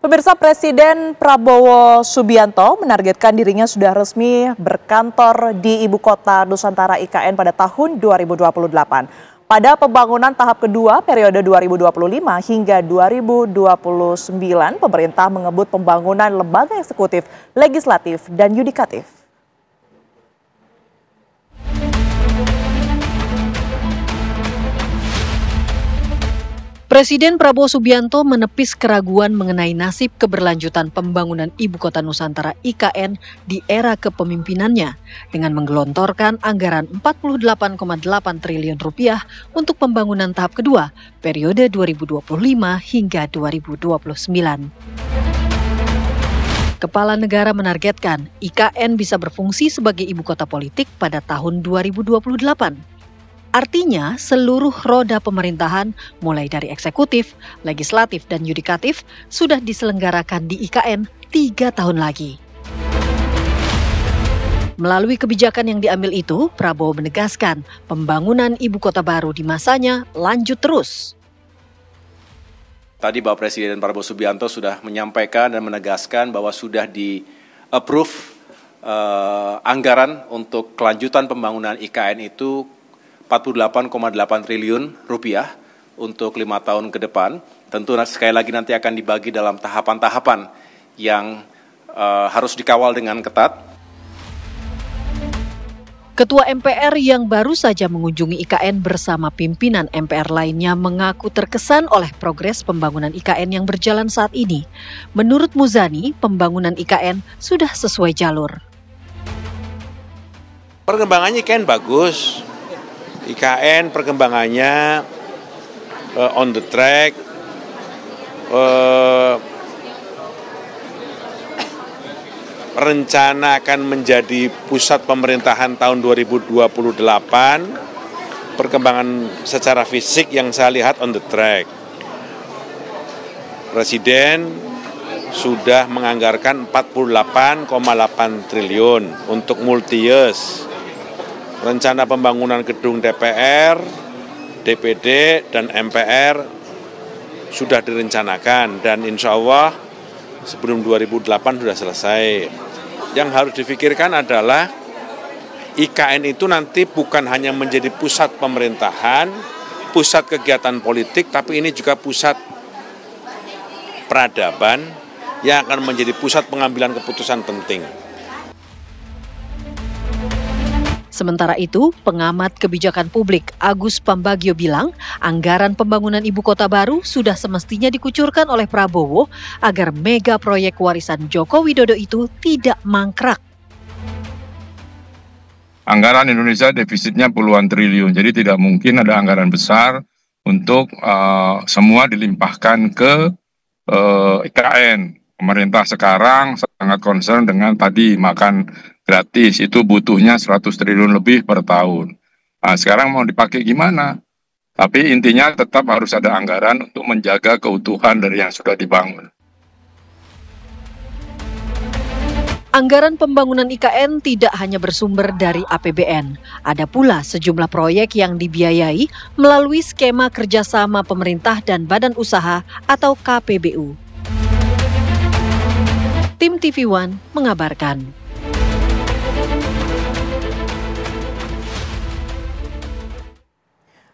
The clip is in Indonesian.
Pemirsa, Presiden Prabowo Subianto menargetkan dirinya sudah resmi berkantor di Ibu Kota Nusantara IKN pada tahun 2028. Pada pembangunan tahap kedua periode 2025 hingga 2029, pemerintah mengebut pembangunan lembaga eksekutif, legislatif, dan yudikatif. Presiden Prabowo Subianto menepis keraguan mengenai nasib keberlanjutan pembangunan Ibu Kota Nusantara IKN di era kepemimpinannya dengan menggelontorkan anggaran 48,8 triliun rupiah untuk pembangunan tahap kedua periode 2025 hingga 2029. Kepala negara menargetkan IKN bisa berfungsi sebagai ibu kota politik pada tahun 2028. Artinya, seluruh roda pemerintahan, mulai dari eksekutif, legislatif, dan yudikatif, sudah diselenggarakan di IKN 3 tahun lagi. Melalui kebijakan yang diambil itu, Prabowo menegaskan pembangunan ibu kota baru di masanya lanjut terus. Tadi Bapak Presiden Prabowo Subianto sudah menyampaikan dan menegaskan bahwa sudah di-approve anggaran untuk kelanjutan pembangunan IKN itu 48,8 triliun rupiah untuk 5 tahun ke depan. Tentu sekali lagi nanti akan dibagi dalam tahapan-tahapan yang harus dikawal dengan ketat. Ketua MPR yang baru saja mengunjungi IKN bersama pimpinan MPR lainnya mengaku terkesan oleh progres pembangunan IKN yang berjalan saat ini. Menurut Muzani, pembangunan IKN sudah sesuai jalur. Perkembangannya IKN bagus. IKN perkembangannya on the track, rencana akan menjadi pusat pemerintahan tahun 2028, perkembangan secara fisik yang saya lihat on the track. Presiden sudah menganggarkan 48,8 triliun untuk multi-years. Rencana pembangunan gedung DPR, DPD, dan MPR sudah direncanakan dan insya Allah sebelum 2008 sudah selesai. Yang harus difikirkan adalah IKN itu nanti bukan hanya menjadi pusat pemerintahan, pusat kegiatan politik, tapi ini juga pusat peradaban yang akan menjadi pusat pengambilan keputusan penting. Sementara itu, pengamat kebijakan publik Agus Pambagio bilang anggaran pembangunan ibu kota baru sudah semestinya dikucurkan oleh Prabowo agar mega proyek warisan Joko Widodo itu tidak mangkrak. Anggaran Indonesia defisitnya puluhan triliun, jadi tidak mungkin ada anggaran besar untuk semua dilimpahkan ke IKN. Pemerintah sekarang sangat concern dengan tadi makan gratis, itu butuhnya 100 triliun lebih per tahun. Nah, sekarang mau dipakai gimana? Tapi intinya tetap harus ada anggaran untuk menjaga keutuhan dari yang sudah dibangun. Anggaran pembangunan IKN tidak hanya bersumber dari APBN. Ada pula sejumlah proyek yang dibiayai melalui skema kerjasama pemerintah dan badan usaha atau KPBU. Tim TV One mengabarkan.